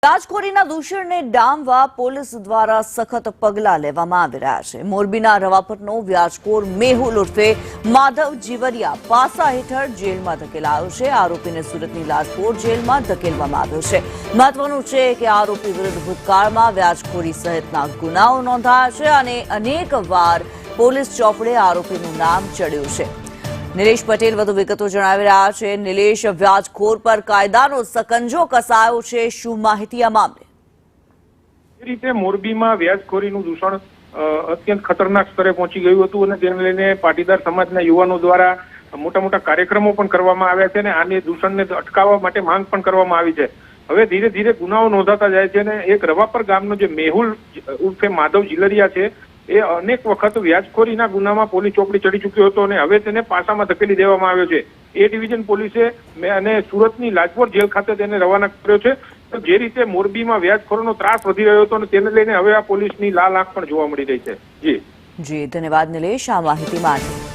રાજકોટના દૂષણને ડામવા પોલીસ દ્વારા સખત પગલાં લેવામાં આવી રહ્યા છે। મોરબીના રવાપરનો વ્યાજખોર મેહુલ ઉર્ફે માધવ જીવરિયા પાસા હેઠળ જેલમાં ધકેલાયો છે। આરોપીને સુરતની લાજપોર જેલમાં ધકેલવામાં આવ્યો છે। મહત્વનું છે કે આરોપી વિરુદ્ધ ભૂતકાળમાં વ્યાજખોરી સહિતના ગુનાઓ નોંધાયા છે અને અનેકવાર પોલીસ ચોપડે આરોપીનું નામ ચડ્યું છે। નિલેશ પટેલ વધુ વિગતો જણાવી રહ્યા છે। નિલેશ, વ્યાજખોર પર કાયદાનો સકંજો કસાયો છે, શું માહિતી આ મામલે? એ રીતે મોરબીમાં વ્યાજખોરીનું દૂષણ અત્યંત ખતરનાક સ્તરે પહોંચી ગયું હતું અને તેને લઈને પાટીદાર સમાજના યુવાનો દ્વારા મોટા મોટા કાર્યક્રમો પણ કરવામાં આવ્યા છે અને આને દૂષણને અટકાવવા માટે માંગ પણ કરવામાં આવી છે। હવે ધીરે ધીરે ગુનાઓ નોંધાતા જાય છે અને એક રવાપર ગામનો જે મેહુલ ઉર્ફે માધવ જીલરિયા છે એ અનેક વખત વ્યાજખોરીના ગુનામાં પોલીસ ચોપડી ચડી ચૂક્યો હતો અને હવે તેને પાસામાં ધકેલી દેવામાં આવ્યો છે। એ ડિવિઝન પોલીસે અને સુરતની લાજપોર જેલ ખાતે તેને રવાના કર્યો છે। તો જે રીતે મોરબીમાં વ્યાજખોરોનો ત્રાસ વધી રહ્યો હતો અને તેને લઈને હવે આ પોલીસની લાલ આંખ પણ જોવા મળી રહી છે। જી ધન્યવાદ નિલેશ આ માહિતી માટે।